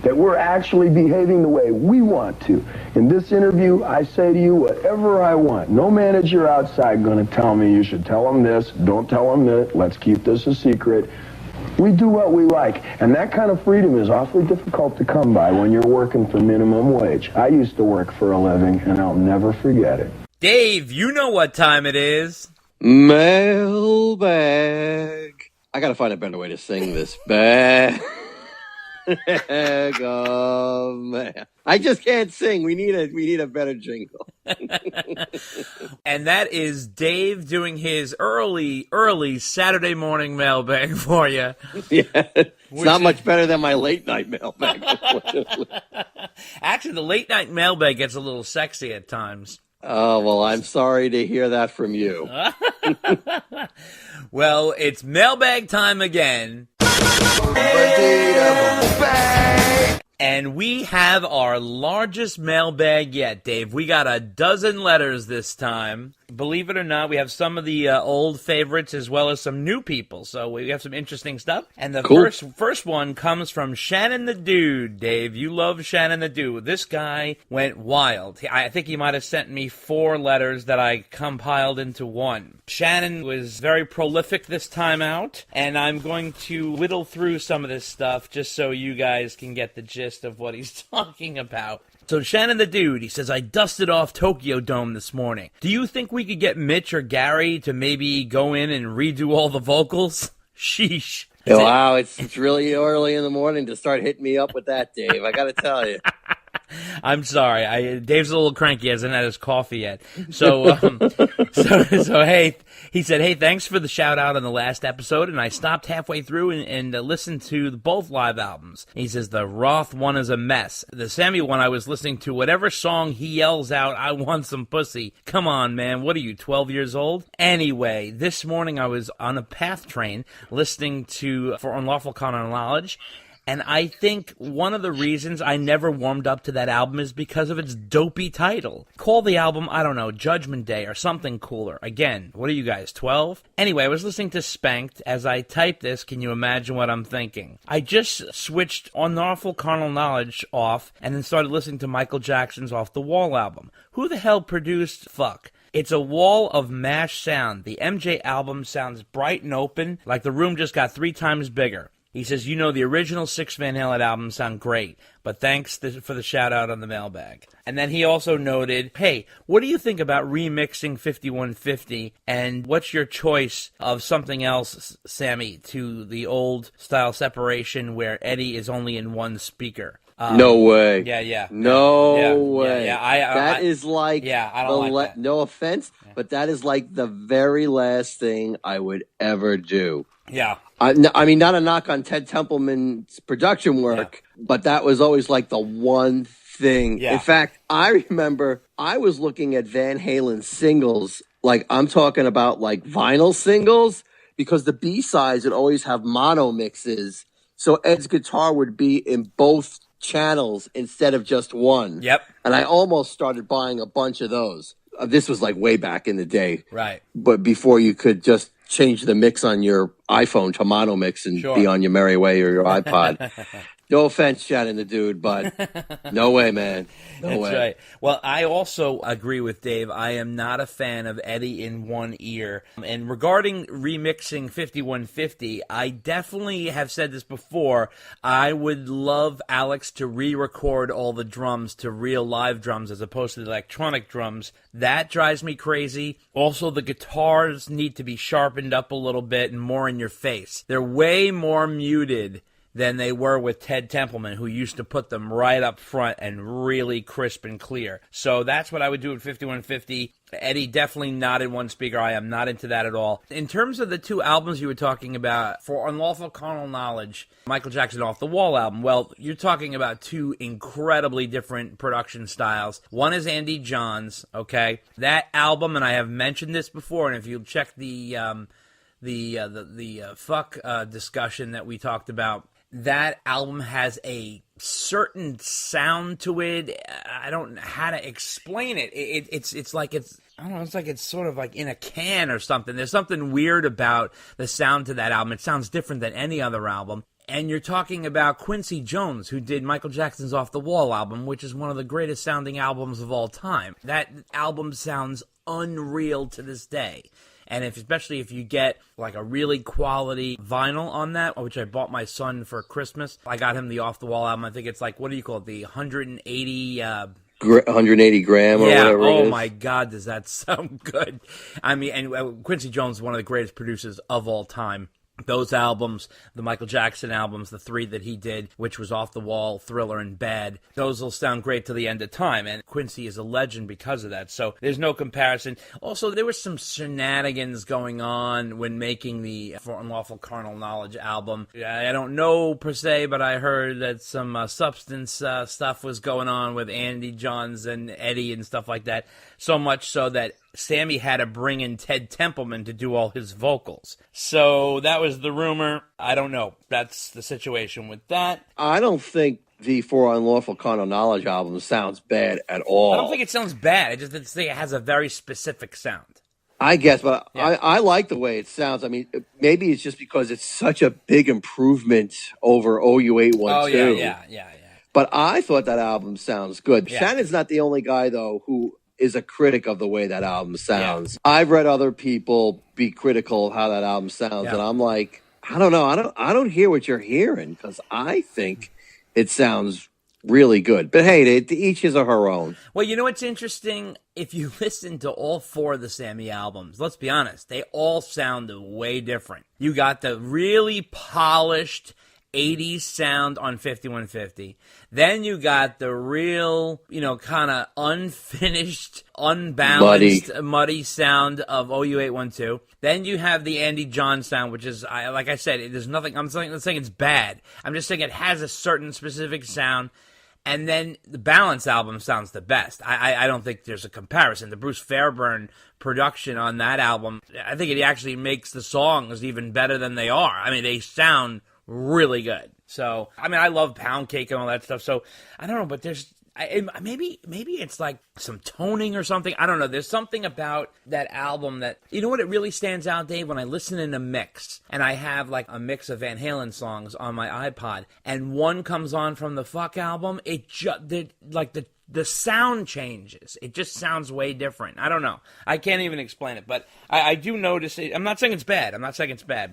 that we're actually behaving the way we want to. In this interview, I say to you whatever I want. No manager outside going to tell me you should tell them this, don't tell them that, let's keep this a secret. We do what we like, and that kind of freedom is awfully difficult to come by when you're working for minimum wage. I used to work for a living, and I'll never forget it. Dave, you know what time it is. Mailbag. I gotta find a better way to sing this. Bag. Oh, man. I just can't sing. We need a better jingle. And that is Dave doing his early Saturday morning mailbag for you. Yeah, it's not much better than my late night mailbag. Actually, the late night mailbag gets a little sexy at times. Oh, well, I'm sorry to hear that from you. Well, it's mailbag time again. And we have our largest mailbag yet, Dave. We got a dozen letters this time. Believe it or not, we have some of the old favorites as well as some new people. So we have some interesting stuff. And the cool. first one comes from Shannon the Dude. Dave, you love Shannon the Dude. This guy went wild. I think he might have sent me 4 letters that I compiled into one. Shannon was very prolific this time out, and I'm going to whittle through some of this stuff just so you guys can get the gist of what he's talking about. So Shannon the Dude, he says, I dusted off Tokyo Dome this morning. Do you think we could get Mitch or Gary to maybe go in and redo all the vocals? Sheesh. Wow, it's really early in the morning to start hitting me up with that, Dave. I got to tell you. I'm sorry. Dave's a little cranky. He hasn't had his coffee yet. So hey, he said, hey, thanks for the shout out on the last episode. And I stopped halfway through and listened to both live albums. He says the Roth one is a mess. The Sammy one, I was listening to whatever song he yells out, I want some pussy. Come on, man. What are you, 12 years old? Anyway, this morning I was on a PATH train listening to For Unlawful Carnal Knowledge. And I think one of the reasons I never warmed up to that album is because of its dopey title. Call the album, I don't know, Judgment Day or something cooler. Again, what are you guys, 12? Anyway, I was listening to Spanked. As I typed this, can you imagine what I'm thinking? I just switched Unlawful Carnal Knowledge off and then started listening to Michael Jackson's Off the Wall album. Who the hell produced Fuck? It's a wall of mash sound. The MJ album sounds bright and open, like the room just got 3 times bigger. He says, you know, the original 6 Van Halen albums sound great, but thanks for the shout-out on the mailbag. And then he also noted, hey, what do you think about remixing 5150, and what's your choice of something else, Sammy, to the old style separation where Eddie is only in one speaker? No way. Yeah. No way. Yeah, that is like, I don't like that. No offense, but that is like the very last thing I would ever do. Yeah. I mean, not a knock on Ted Templeman's production work, but that was always like the one thing. Yeah. In fact, I remember I was looking at Van Halen singles, like I'm talking about like vinyl singles, because the B-sides would always have mono mixes. So Ed's guitar would be in both channels instead of just one. Yep. And I almost started buying a bunch of those. This was like way back in the day. Right. But before you could just change the mix on your iPhone to mono mix and be on your merry way or your iPod. No offense, Shannon the Dude, but no way, man. No way. That's right. Well, I also agree with Dave. I am not a fan of Eddie in one ear. And regarding remixing 5150, I definitely have said this before. I would love Alex to re-record all the drums to real live drums as opposed to the electronic drums. That drives me crazy. Also, the guitars need to be sharpened up a little bit and more in your face. They're way more muted than they were with Ted Templeman, who used to put them right up front and really crisp and clear. So that's what I would do with 5150. Eddie definitely not in one speaker. I am not into that at all. In terms of the 2 albums you were talking about, For Unlawful Carnal Knowledge, Michael Jackson Off the Wall album, well, you're talking about 2 incredibly different production styles. One is Andy John's, okay? That album, and I have mentioned this before, and if you check the Fuck discussion that we talked about, that album has a certain sound to it. I don't know how to explain it. It's like it's, I don't know, it's like it's sort of like in a can or something. There's something weird about the sound to that album. It sounds different than any other album. And you're talking about Quincy Jones, who did Michael Jackson's Off the Wall album, which is one of the greatest sounding albums of all time. That album sounds unreal to this day. And especially if you get like a really quality vinyl on that, which I bought my son for Christmas. I got him the Off the Wall album. I think it's like, what do you call it? The 180... 180 gram or whatever it is. My God, does that sound good? I mean, and Quincy Jones is one of the greatest producers of all time. Those albums, the Michael Jackson albums, the 3 that he did, which was Off the Wall, Thriller, and Bad, those will sound great till the end of time. And Quincy is a legend because of that. So there's no comparison. Also, there was some shenanigans going on when making the For Unlawful Carnal Knowledge album. I don't know per se, but I heard that some substance stuff was going on with Andy Johns and Eddie and stuff like that. So much so that Sammy had to bring in Ted Templeman to do all his vocals. So that was the rumor. I don't know. That's the situation with that. I don't think the For Unlawful Carnal Knowledge album sounds bad at all. I don't think it sounds bad. I just think it has a very specific sound. I guess, but yeah. I like the way it sounds. I mean, maybe it's just because it's such a big improvement over OU812. Oh, yeah. But I thought that album sounds good. Yeah. Shannon's not the only guy, though, who is a critic of the way that album sounds. Yeah. I've read other people be critical of how that album sounds, and I'm like, I don't know. I don't hear what you're hearing, because I think it sounds really good. But hey, to each his or her own. Well, you know what's interesting? If you listen to all 4 of the Sammy albums, let's be honest, they all sound way different. You got the really polished 80s sound on 5150. Then you got the real, kind of unfinished, unbalanced, muddy sound of OU812. Then you have the Andy John sound, which is, like I said, there's nothing, I'm not saying it's bad. I'm just saying it has a certain specific sound. And then the Balance album sounds the best. I don't think there's a comparison. The Bruce Fairbairn production on that album, I think it actually makes the songs even better than they are. I mean, they sound really good. So, I mean, I love Pound Cake and all that stuff. So, I don't know, but there's maybe it's like some toning or something. I don't know. There's something about that album that, you know what, it really stands out, Dave, when I listen in a mix, and I have like a mix of Van Halen songs on my iPod, and one comes on from the Fuck album, the sound changes. It just sounds way different. I don't know. I can't even explain it, but I do notice it. I'm not saying it's bad.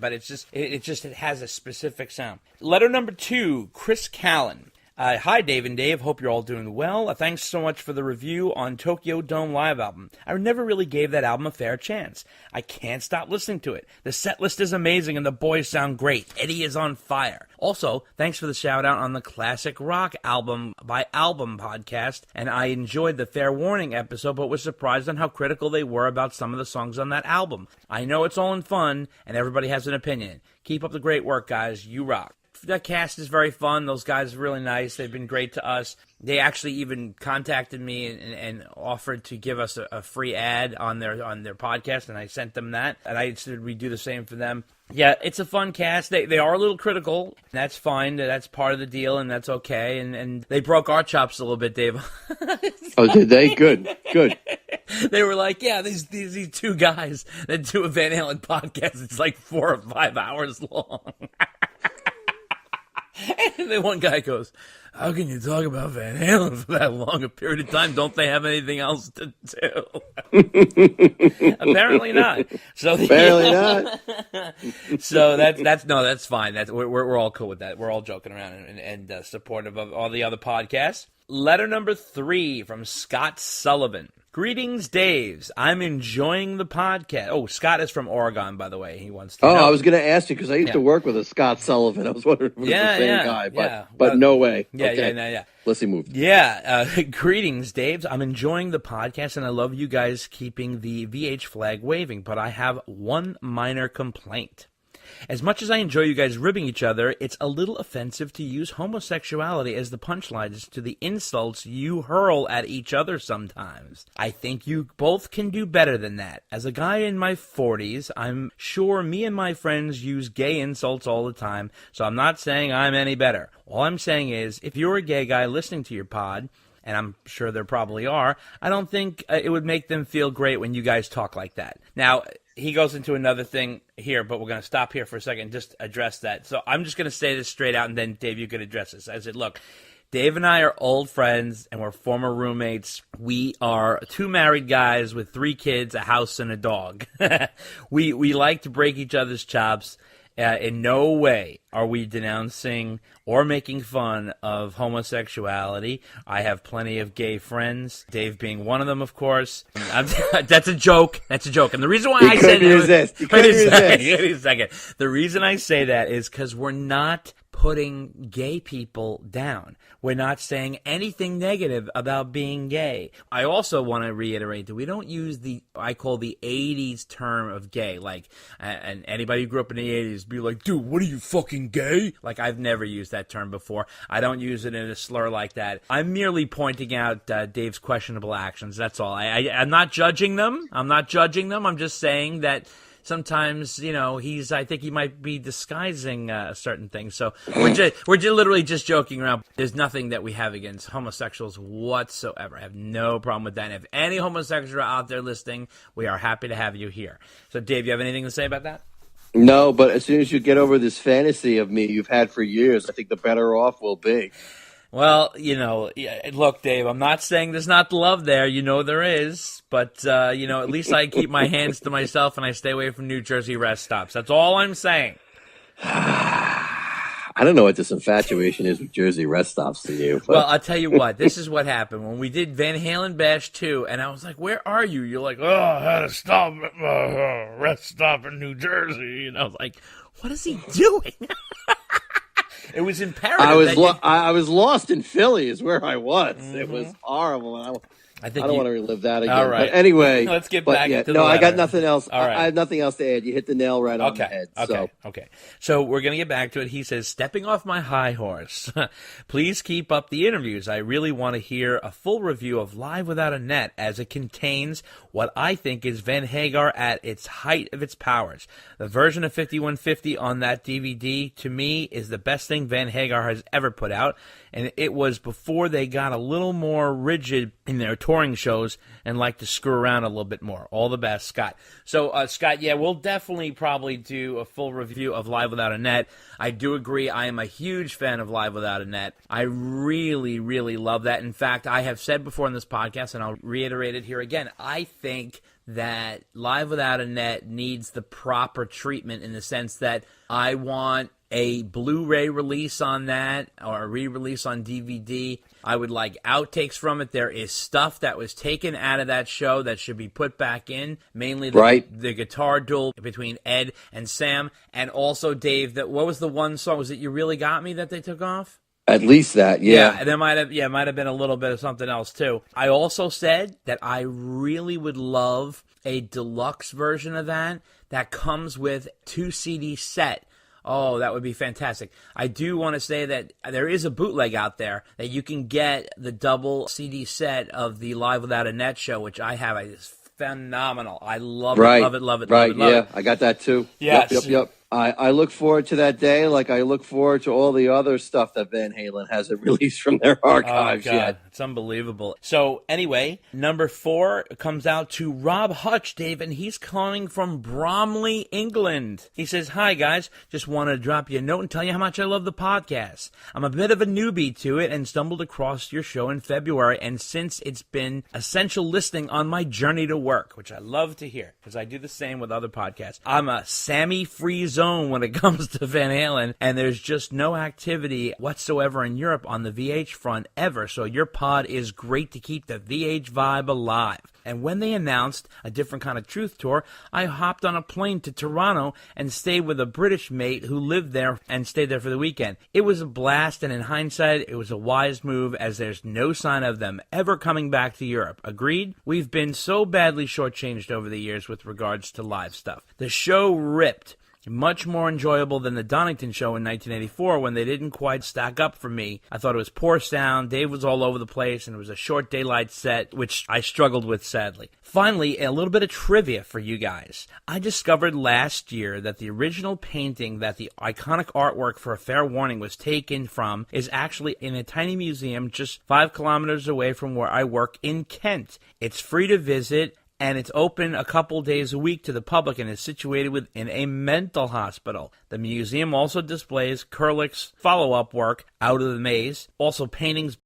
But it's just, it has a specific sound. Letter number 2, Chris Callan. Hi, Dave and Dave. Hope you're all doing well. Thanks so much for the review on Tokyo Dome Live album. I never really gave that album a fair chance. I can't stop listening to it. The set list is amazing and the boys sound great. Eddie is on fire. Also, thanks for the shout out on the Classic Rock album by Album podcast, and I enjoyed the Fair Warning episode, but was surprised on how critical they were about some of the songs on that album. I know it's all in fun, and everybody has an opinion. Keep up the great work, guys. You rock. That cast is very fun. Those guys are really nice. They've been great to us. They actually even contacted me and offered to give us a free ad on their podcast, and I sent them that. And I said we'd do the same for them. Yeah, it's a fun cast. They are a little critical. That's fine. That's part of the deal, and that's okay. And they broke our chops a little bit, Dave. Oh, did they? Good. They were like, yeah, these 2 guys that do a Van Halen podcast, it's like 4 or 5 hours long. And then one guy goes, how can you talk about Van Halen for that long a period of time? Don't they have anything else to do? Apparently not. Apparently not. So that's fine. We're all cool with that. We're all joking around and supportive of all the other podcasts. Letter number 3 from Scott Sullivan. Greetings, Daves. I'm enjoying the podcast. Oh, Scott is from Oregon, by the way. He wants to know. I was going to ask you because I used to work with a Scott Sullivan. I was wondering if it was the same guy, but no way. Yeah. Let's see, move. Yeah. Greetings, Daves. I'm enjoying the podcast, and I love you guys keeping the VH flag waving, but I have one minor complaint. As much as I enjoy you guys ribbing each other, it's a little offensive to use homosexuality as the punchlines to the insults you hurl at each other sometimes. I think you both can do better than that. As a guy in my 40s, I'm sure me and my friends use gay insults all the time, so I'm not saying I'm any better. All I'm saying is, if you're a gay guy listening to your pod, and I'm sure there probably are, I don't think it would make them feel great when you guys talk like that. Now, he goes into another thing here, but we're going to stop here for a second and just address that. So I'm just going to say this straight out, and then, Dave, you could address this. I said, look, Dave and I are old friends, and we're former roommates. We are two married guys with 3 kids, a house, and a dog. We like to break each other's chops. In no way are we denouncing or making fun of homosexuality. I have plenty of gay friends, Dave being one of them, of course. That's a joke. That's a joke. And the reason why I say that... Wait a second. The reason I say that is because we're not putting gay people down. We're not saying anything negative about being gay. I also want to reiterate that we don't use I call the 80s term of gay. Like, and anybody who grew up in the 80s be like, dude, what are you, fucking gay? Like, I've never used that term before. I don't use it in a slur like that. I'm merely pointing out Dave's questionable actions. That's all. I'm not judging them. I'm just saying that sometimes, I think he might be disguising certain things. So we're literally just joking around. There's nothing that we have against homosexuals whatsoever. I have no problem with that. And if any homosexual out there listening, we are happy to have you here. So, Dave, you have anything to say about that? No, but as soon as you get over this fantasy of me you've had for years, I think the better off we'll be. Well, look, Dave, I'm not saying there's not love there. There is. But, at least I keep my hands to myself and I stay away from New Jersey rest stops. That's all I'm saying. I don't know what this infatuation is with Jersey rest stops to you. But. Well, I'll tell you what. This is what happened. When we did Van Halen Bash 2, and I was like, where are you? You're like, I had to stop at my rest stop in New Jersey. And I was like, what is he doing? It was imperative. I was lost in Philly is where I was. Mm-hmm. It was horrible. I don't want to relive that again. All right. But anyway, let's get back to the No, letter. I got nothing else. All right. I have nothing else to add. You hit the nail right on the head. Okay. So we're going to get back to it. He says, stepping off my high horse. Please keep up the interviews. I really want to hear a full review of Live Without a Net, as it contains what I think is Van Hagar at its height of its powers. The version of 5150 on that DVD, to me, is the best thing Van Hagar has ever put out. And it was before they got a little more rigid in their touring shows and like to screw around a little bit more. All the best, Scott. So, Scott, we'll definitely probably do a full review of Live Without a Net. I do agree. I am a huge fan of Live Without a Net. I really, really love that. In fact, I have said before in this podcast, and I'll reiterate it here again, I think that Live Without a Net needs the proper treatment in the sense that I want a Blu-ray release on that or a re-release on DVD. I would like outtakes from it. There is stuff that was taken out of that show that should be put back in, mainly the guitar duel between Ed and Sam, and also Dave. What was the one song? Was it You Really Got Me that they took off? At least that, yeah. There might have been a little bit of something else too. I also said that I really would love a deluxe version of that comes with 2 CD set. Oh, that would be fantastic. I do want to say that there is a bootleg out there that you can get the double CD set of the Live Without a Net show, which I have. It's phenomenal. I love it, love it, love it, love it. Right, I got that too. Yes. Yep. I look forward to that day like I look forward to all the other stuff that Van Halen hasn't released from their archives yet. It's unbelievable. So anyway, number 4 comes out to Rob Hutch, Dave, and he's calling from Bromley, England. He says, hi, guys. Just wanted to drop you a note and tell you how much I love the podcast. I'm a bit of a newbie to it and stumbled across your show in February, and since it's been essential listening on my journey to work, which I love to hear because I do the same with other podcasts. I'm a Sammy-free zone when it comes to Van Halen, and there's just no activity whatsoever in Europe on the VH front ever, so your pod is great to keep the VH vibe alive. And when they announced a different kind of truth tour, I hopped on a plane to Toronto and stayed with a British mate who lived there and stayed there for the weekend. It was a blast, and in hindsight, it was a wise move as there's no sign of them ever coming back to Europe. Agreed? We've been so badly shortchanged over the years with regards to live stuff. The show ripped. Much more enjoyable than the Donington show in 1984 when they didn't quite stack up for me. I thought it was poor sound, Dave was all over the place, and it was a short daylight set, which I struggled with sadly. Finally, a little bit of trivia for you guys. I discovered last year that the original painting that the iconic artwork for A Fair Warning was taken from is actually in a tiny museum just 5 kilometers away from where I work in Kent. It's free to visit, and it's open a couple days a week to the public and is situated within a mental hospital. The museum also displays Kerlich's follow-up work, Out of the Maze, also paintings